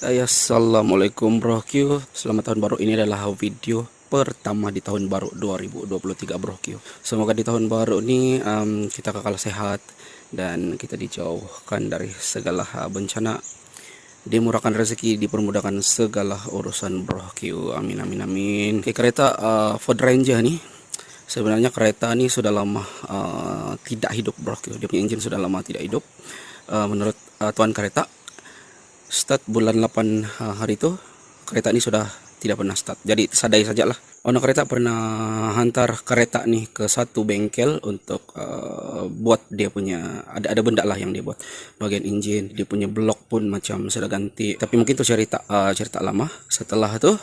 Assalamualaikum bro. Selamat tahun baru. Ini adalah video pertama di tahun baru 2023 bro. Semoga di tahun baru ini kita kekal sehat dan kita dijauhkan dari segala bencana, dimurahkan rezeki, dipermudahkan segala urusan bro. Amin amin amin. Oke, kereta Ford Ranger nih. Sebenarnya kereta ini sudah lama tidak hidup bro. Dia punya engine sudah lama tidak hidup. Menurut tuan kereta, start bulan 8 hari itu kereta ini sudah tidak pernah start. Jadi sadai sajalah. Owner kereta pernah hantar kereta nih ke satu bengkel untuk buat dia punya ada benda lah yang dia buat. Bagian engine, dia punya blok pun macam sudah ganti. Tapi mungkin itu cerita lama. Setelah itu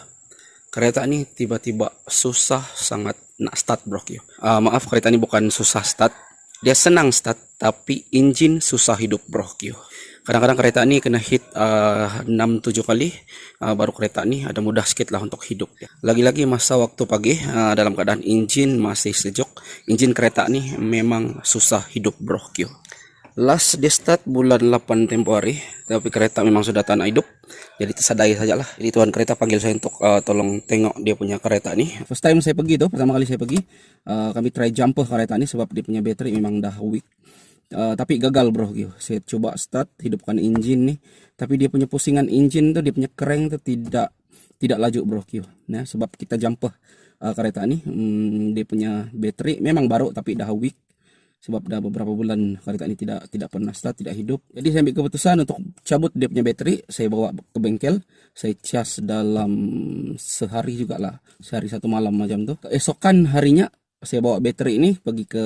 kereta ini tiba-tiba susah sangat nak start bro. Maaf, kereta ini bukan susah start. Dia senang start tapi engine susah hidup bro. Kadang-kadang kereta ini kena hit 6-7 kali baru kereta ini ada mudah sedikit lah untuk hidup. Lagi-lagi masa waktu pagi dalam keadaan engine masih sejuk. Engine kereta ini memang susah hidup bro. Last di start bulan 8 tempo hari, tapi kereta memang sudah tak nak hidup. Jadi tersadai sajalah. Jadi tuan kereta panggil saya untuk tolong tengok dia punya kereta nih. First time saya pergi tuh, pertama kali saya pergi, kami try jumper kereta ini sebab dia punya bateri memang dah weak. Tapi gagal bro. Saya coba start, hidupkan engine nih, tapi dia punya pusingan engine tuh, dia punya crank tuh tidak laju bro. Nah, sebab kita jumper kereta nih, dia punya bateri memang baru tapi dah weak. Sebab dah beberapa bulan kereta ini tidak pernah start, tidak hidup. Jadi saya ambil keputusan untuk cabut dia punya bateri. Saya bawa ke bengkel, saya cas dalam sehari juga lah, sehari satu malam macam tuh. Keesokan harinya saya bawa bateri ini pergi ke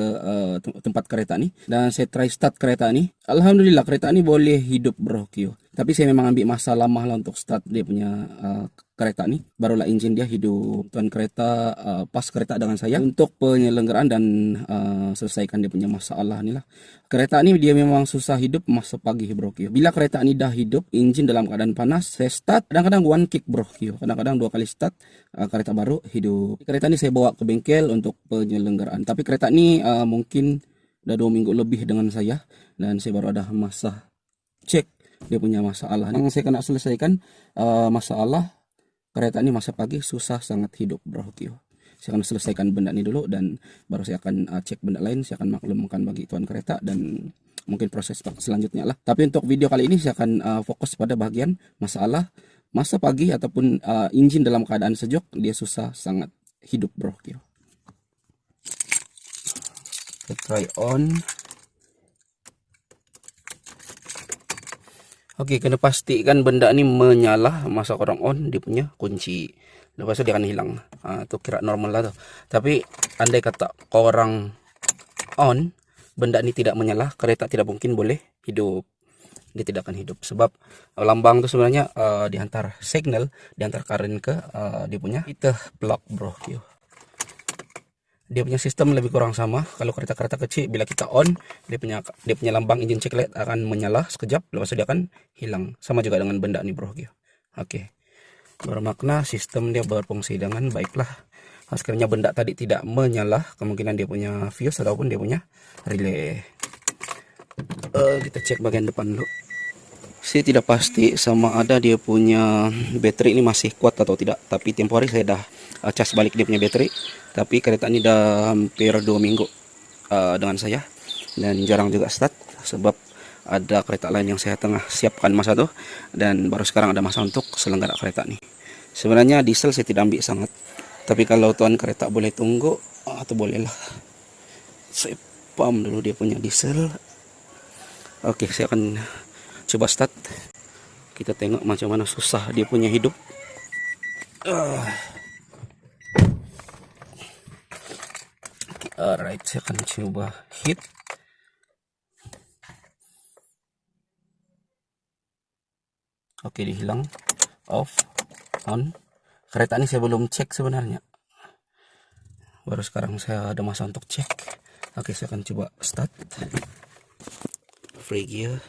tempat kereta nih, dan saya try start kereta ini. Alhamdulillah kereta ini boleh hidup bro. Tapi saya memang ambil masa lama lah untuk start dia punya kereta nih. Barulah engine dia hidup. Tuan kereta pas kereta dengan saya untuk penyelenggaraan dan selesaikan dia punya masalah nih lah. Kereta ini dia memang susah hidup masa pagi bro. Bila kereta ini dah hidup, engine dalam keadaan panas, saya start kadang-kadang one kick bro. Kadang-kadang 2 kali start, kereta baru hidup. Kereta ini saya bawa ke bengkel untuk penyelenggaraan. Tapi kereta ini mungkin udah 2 minggu lebih dengan saya, dan saya baru ada masa cek dia punya masalah. Yang saya kena selesaikan masalah kereta ini masa pagi susah sangat hidup bro. Saya akan selesaikan benda ini dulu, dan baru saya akan cek benda lain. Saya akan maklumkan bagi tuan kereta dan mungkin proses selanjutnya lah. Tapi untuk video kali ini saya akan fokus pada bagian masalah masa pagi ataupun engine dalam keadaan sejuk dia susah sangat hidup bro. Kita try on. Oke, kena pastikan benda ini menyala masa korang on dia punya kunci. Lepas itu dia akan hilang. Itu kira normal lah tuh. Tapi andai kata korang on, benda ini tidak menyala, kereta tidak mungkin boleh hidup. Dia tidak akan hidup. Sebab lambang itu sebenarnya diantar signal, diantar current ke dia punya itu plug bro. Dia punya sistem lebih kurang sama. Kalau kereta-kereta kecil, bila kita on, dia punya lambang engine check light akan menyala sekejap, lepas itu dia akan hilang. Sama juga dengan benda ini bro. Oke, bermakna sistem dia berfungsi dengan baiklah. Sekiranya benda tadi tidak menyala, kemungkinan dia punya fuse ataupun dia punya relay. Kita cek bagian depan dulu. Saya tidak pasti sama ada dia punya bateri ini masih kuat atau tidak. Tapi tempo hari saya dah cas balik dia punya bateri. Tapi kereta ini dah hampir 2 minggu dengan saya, dan jarang juga start sebab ada kereta lain yang saya tengah siapkan masa tuh, dan baru sekarang ada masa untuk selenggara kereta nih. Sebenarnya diesel saya tidak ambil sangat, tapi kalau tuan kereta boleh tunggu atau bolehlah saya pump dulu dia punya diesel. Oke, saya akan coba start. Kita tengok macam mana susah dia punya hidup. Alright, saya akan coba hit. Oke, dihilang. Off, on. Kereta ini saya belum cek sebenarnya. Baru sekarang saya ada masa untuk cek. Oke, saya akan coba start. Free gear.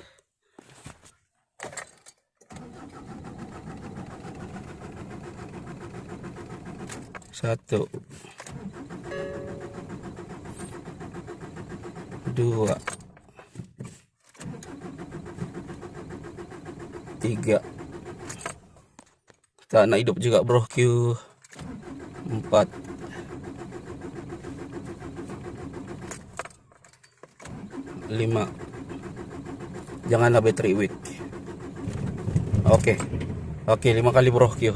Satu, 2, 3, Tak nak hidup juga bro Q. 4 5. Janganlah battery weak. Oke. Oke, 5 kali bro Q.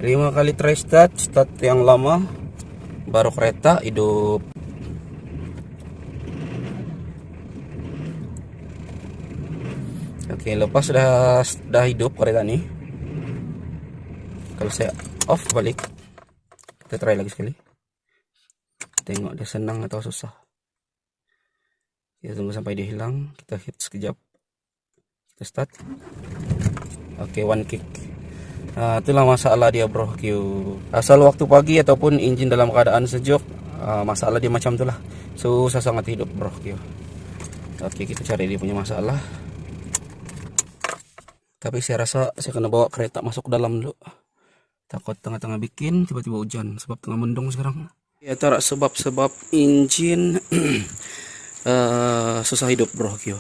5 kali try start yang lama, baru kereta hidup. Oke, lepas sudah hidup kereta nih. Kalau saya off balik, kita try lagi sekali. Tengok dia senang atau susah. Kita tunggu sampai dia hilang. Kita hit sekejap. Kita start. Oke, one kick. Nah, itulah masalah dia bro Q. Asal waktu pagi ataupun engine dalam keadaan sejuk, masalah dia macam itulah. Susah sangat hidup bro Q. Oke, kita cari dia punya masalah. Tapi saya rasa saya kena bawa kereta masuk ke dalam dulu. Takut tengah-tengah bikin tiba-tiba hujan sebab tengah mendung sekarang. Ya, antara sebab-sebab engine susah hidup bro Q.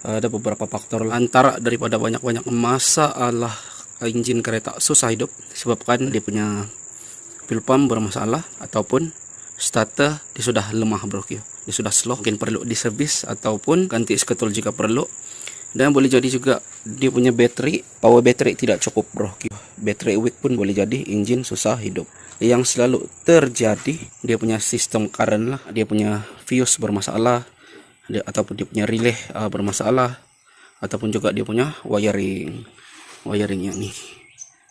Ada beberapa faktor antara daripada banyak-banyak masalah engine kereta susah hidup sebabkan dia punya fuel pump bermasalah ataupun starter dia sudah lemah bro Q. Dia sudah slow, mungkin perlu diservis ataupun ganti sketul jika perlu. Dan boleh jadi juga dia punya power battery tidak cukup bro Q. Battery weak pun boleh jadi engine susah hidup. Yang selalu terjadi dia punya sistem current lah, dia punya fuse bermasalah, ataupun dia punya relay bermasalah, ataupun juga dia punya wiringnya nih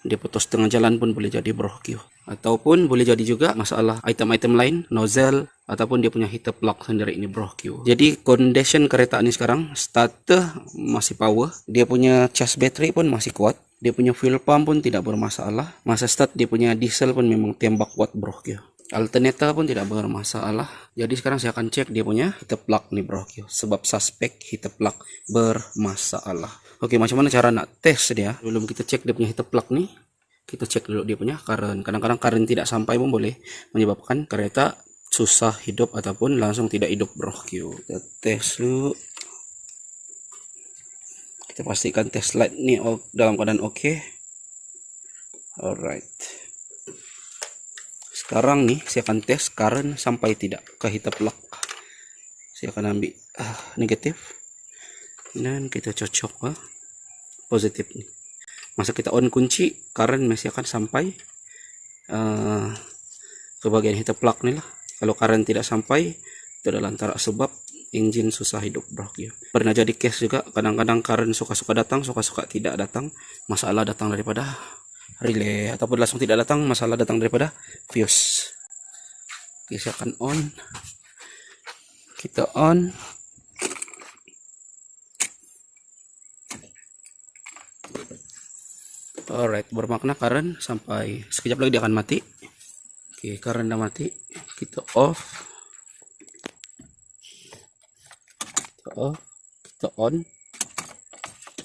dia putus tengah jalan pun boleh jadi bro Q. Ataupun boleh jadi juga masalah item-item lain, nozzle, ataupun dia punya heater plug sendiri ini bro Q. Jadi condition kereta ini sekarang, starter masih power, dia punya charge battery pun masih kuat, dia punya fuel pump pun tidak bermasalah, masa start dia punya diesel pun memang tembak kuat bro Q. Alternator pun tidak bermasalah. Jadi sekarang saya akan cek dia punya heater plug nih bro Q, sebab suspek heater plug bermasalah. Oke, macam mana cara nak tes dia? Belum kita cek dia punya heater plug nih, kita cek dulu dia punya current. Kadang-kadang current tidak sampai pun boleh menyebabkan kereta susah hidup ataupun langsung tidak hidup bro Q. Kita tes dulu. Kita pastikan tes light nih dalam keadaan oke. Alright. Sekarang nih saya akan tes current sampai tidak ke heater plug. Saya akan ambil negatif dan kita cocok positif nih. Masa kita on kunci, current masih akan sampai ke bagian heater plug nih lah. Kalau current tidak sampai, itu adalah antara sebab engine susah hidup bro Q. Pernah jadi case juga, kadang-kadang current suka-suka datang, suka-suka tidak datang. Masalah datang daripada relay, ataupun langsung tidak datang, masalah datang daripada fuse. Oke, saya akan on. Kita on. Alright, bermakna current sampai sekejap lagi dia akan mati. Oke, current udah mati. Kita off. Kita on.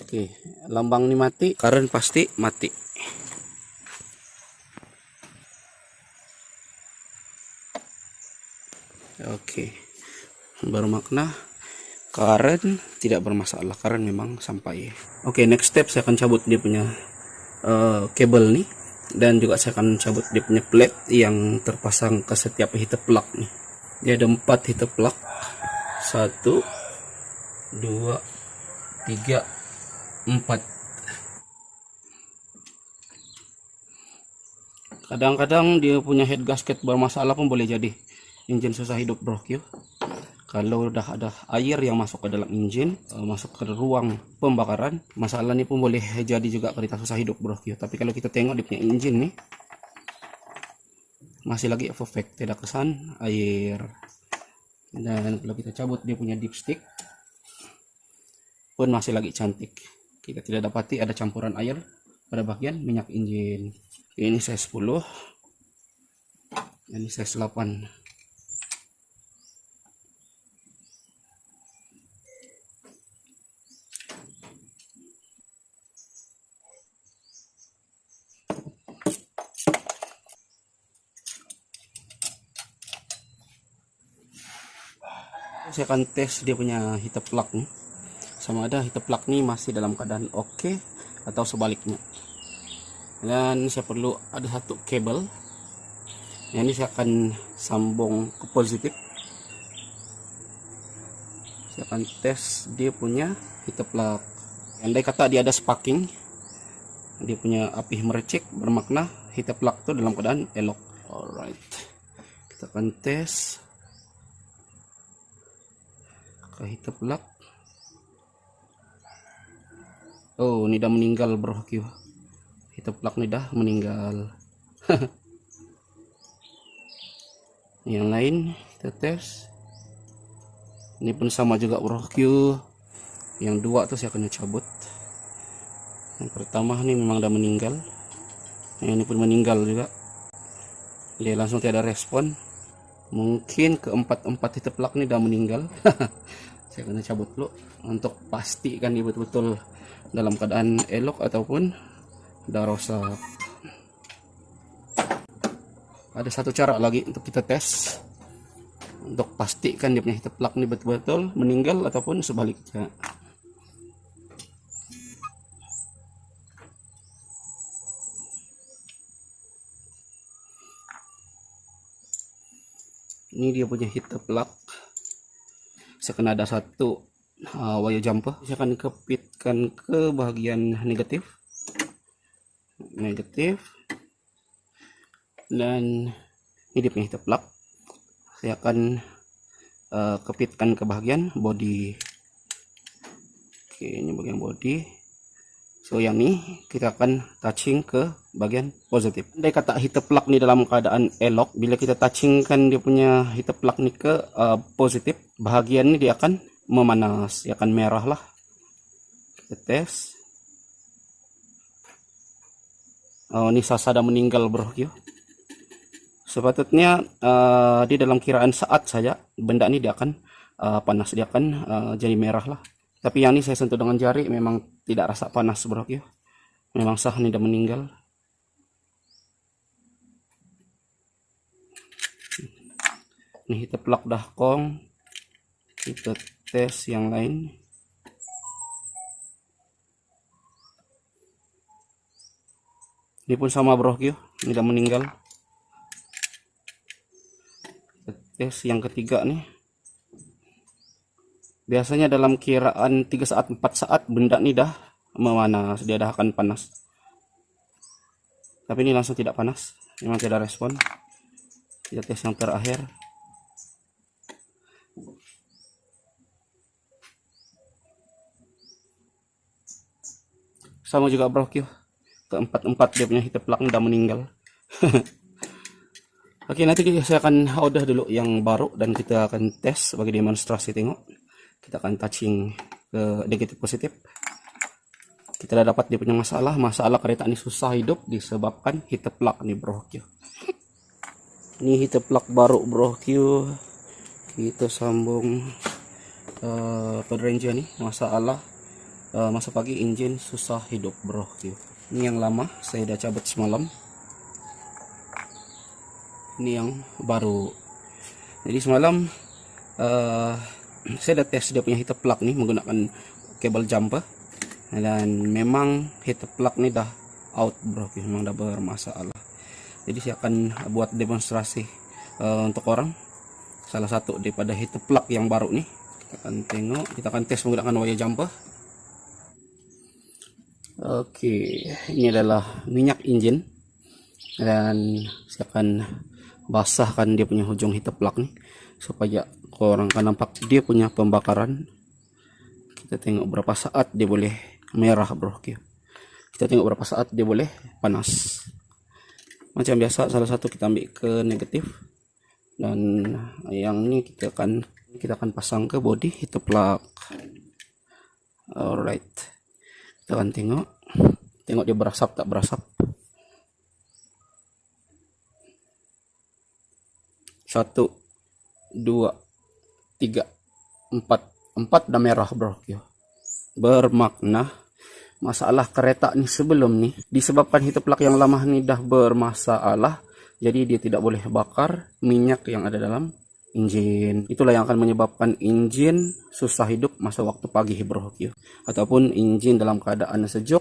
Oke, lambang ini mati, current pasti mati. Oke, bermakna current tidak bermasalah, current memang sampai. Oke, next step saya akan cabut dia punya kabel nih, dan juga saya akan cabut dia punya plate yang terpasang ke setiap heater plug nih. Dia ada 4 heater plug, 1 2 3 4. Kadang-kadang dia punya head gasket bermasalah pun boleh jadi engine susah hidup bro Q. Kalau udah ada air yang masuk ke dalam engine, masuk ke ruang pembakaran, masalah ini pun boleh jadi juga kereta susah hidup bro Q. Tapi kalau kita tengok dia punya engine nih, masih lagi perfect, tidak kesan air. Dan kalau kita cabut dia punya dipstick pun masih lagi cantik. Kita tidak dapati ada campuran air pada bagian minyak engine. Ini size 10, ini size 8. Saya akan tes dia punya heater plug nih, sama ada heater plug nih masih dalam keadaan oke atau sebaliknya. Dan saya perlu ada satu kabel. Yang ini saya akan sambung ke positif. Saya akan tes dia punya heat plug. Andai kata dia ada sparking, dia punya api mercik, bermakna heat plug itu dalam keadaan elok. Alright, kita akan tes ke heat plug. Oh, ini udah meninggal bro. Heat plug ini dah meninggal. Yang lain kita tes. Ini pun sama juga bro. Yang dua tuh saya akan cabut. Yang pertama ini memang udah meninggal. Yang ini pun meninggal juga. Dia langsung tiada respon. Mungkin keempat heat plug ini udah meninggal. Saya akan cabut dulu untuk pastikan dia betul-betul dalam keadaan elok ataupun udah rusak. Ada satu cara lagi untuk kita tes untuk pastikan dia punya heat plug ini betul-betul meninggal ataupun sebaliknya. Ini dia punya heat plug. Saya akan ada satu wire jumper. Saya akan kepitkan ke bagian negatif, dan ini dia punya heat plug. Saya akan kepitkan ke bagian body. Oke, ini bagian body. So yang ini kita akan touching ke bagian positif. Andai kata heat plug ini dalam keadaan elok, bila kita touchingkan dia punya heat plug ini ke positif, bahagian ini dia akan memanas, dia akan merah lah. Kita tes. Oh, ini sasada meninggal bro. Sepatutnya di dalam kiraan saat saja benda ini dia akan panas, dia akan jadi merah lah. Tapi yang ini saya sentuh dengan jari memang tidak rasa panas bro. Memang sah ini udah meninggal. Ini heat plug dah kong. Kita tes yang lain. Ini pun sama bro. Ini udah meninggal. Kita tes yang ketiga nih. Biasanya dalam kiraan 3 saat 4 saat benda ini dah memanas, dia dah akan panas. Tapi ini langsung tidak panas, memang tidak respon. Kita tes yang terakhir. Sama juga bro. Keempat dia punya heat plug udah meninggal. Oke, nanti saya akan order dulu yang baru dan kita akan tes sebagai demonstrasi. Tengok, kita akan touching ke negatif positif. Kita udah dapat dia punya masalah kereta ini susah hidup disebabkan heat plug nih bro. Ini heat plug baru bro. Kita sambung pedrenja nih, masalah masa pagi engine susah hidup bro. Ini yang lama saya udah cabut semalam. Ini yang baru. Jadi semalam saya udah tes dia punya heat plug nih menggunakan kabel jumper, dan memang heat plug nih dah out bro. Memang dah bermasalah. Jadi saya akan buat demonstrasi untuk orang. Salah satu daripada heat plug yang baru nih, kita akan tengok, kita akan tes menggunakan wire jumper. Oke, ini adalah minyak engine, dan saya akan basahkan dia punya ujung heat plug nih supaya orang kan nampak dia punya pembakaran. Kita tengok berapa saat dia boleh merah bro. Kita tengok berapa saat dia boleh panas. Macam biasa, salah satu kita ambil ke negatif, dan yang ini kita akan pasang ke body heat plug. Alright, kita akan tengok dia berasap tak berasap. 1, 2, 3, 4 dah merah bro. Bermakna masalah kereta nih sebelum nih disebabkan heat plug yang lama nih dah bermasalah, jadi dia tidak boleh bakar minyak yang ada dalam engine. Itulah yang akan menyebabkan engine susah hidup masa waktu pagi bro. Ataupun engine dalam keadaan sejuk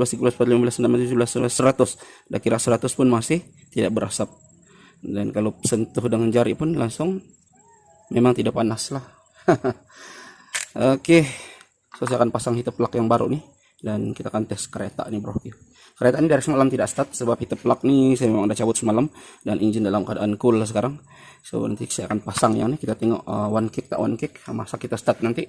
11, 13, 14, 15, 16, 17, 100. Dah kira 100 pun masih tidak berasap. Dan kalau sentuh dengan jari pun langsung memang tidak panas lah. Oke, so saya akan pasang heat plug yang baru nih, dan kita akan tes kereta nih bro. Kereta ini dari semalam tidak start sebab heat plug nih saya memang udah cabut semalam dan engine dalam keadaan cool sekarang. So nanti saya akan pasang yang nih, kita tengok one kick tak one kick, masa kita start nanti.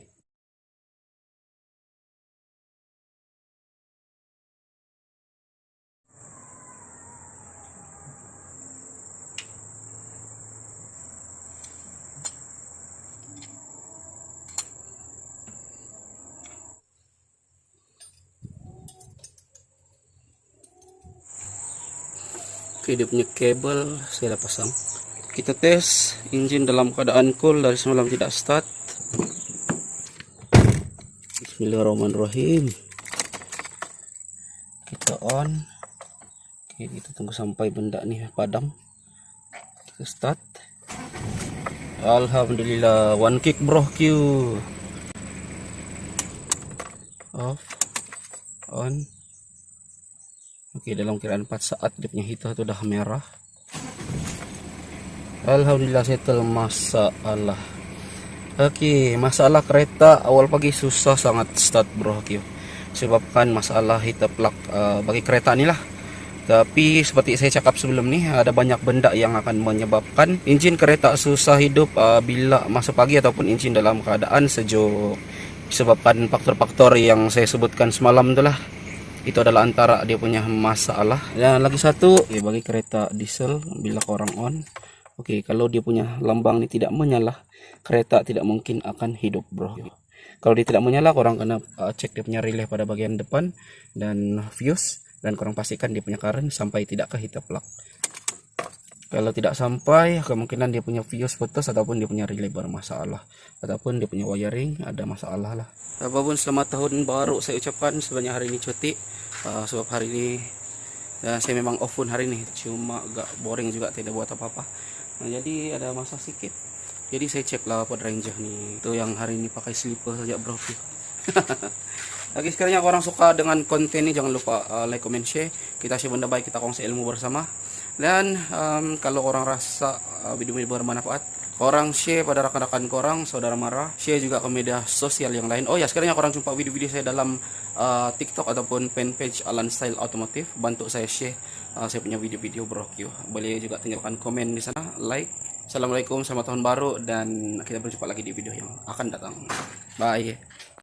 Oke, dia punya kabel saya dah pasang. Kita tes engine dalam keadaan cool, dari semalam tidak start. Bismillahirrahmanirrahim. Kita on. Oke, kita tunggu sampai benda nih padam. Kita start. Alhamdulillah, one kick bro Q. Off. On. Oke, dalam kiraan 4 saat dia punya heater itu udah merah. Alhamdulillah settle masalah. Oke, masalah kereta awal pagi susah sangat start bro. Oke, sebabkan masalah heater plug bagi kereta inilah. Tapi seperti saya cakap sebelum nih, ada banyak benda yang akan menyebabkan engine kereta susah hidup bila masa pagi ataupun engine dalam keadaan sejuk. Sebabkan faktor-faktor yang saya sebutkan semalam itulah. Itu adalah antara dia punya masalah. Dan lagi satu, bagi kereta diesel bila korang on, oke, kalau dia punya lambang ini tidak menyala, kereta tidak mungkin akan hidup bro. Kalau dia tidak menyala, korang kena cek dia punya relay pada bagian depan dan fuse, dan korang pastikan dia punya current sampai tidak ke heater plug. Kalau tidak sampai, kemungkinan dia punya fuse putus ataupun dia punya relay bermasalah, ataupun dia punya wiring ada masalah lah. Apapun, selamat tahun baru saya ucapkan. Sebenarnya hari ini cuti, sebab hari ini saya memang off pun hari ini, cuma agak boring juga, tidak buat apa-apa. Nah, jadi ada masa sedikit, jadi saya cek lah Pod Ranger nih, itu yang hari ini pakai slipper saja bro. Lagi sekiranya orang suka dengan konten ini, jangan lupa like, comment, share. Kita share benda baik, kita kongsi ilmu bersama. Dan kalau orang rasa video-video bermanfaat, korang share pada rekan-rekan korang, saudara mara, share juga ke media sosial yang lain. Oh ya, sekiranya korang jumpa video-video saya dalam TikTok ataupun fanpage Alan Style Automotive, bantu saya share saya punya video-video bro. Boleh juga tinggalkan komen di sana, like. Assalamualaikum, selamat tahun baru, dan kita berjumpa lagi di video yang akan datang. Bye.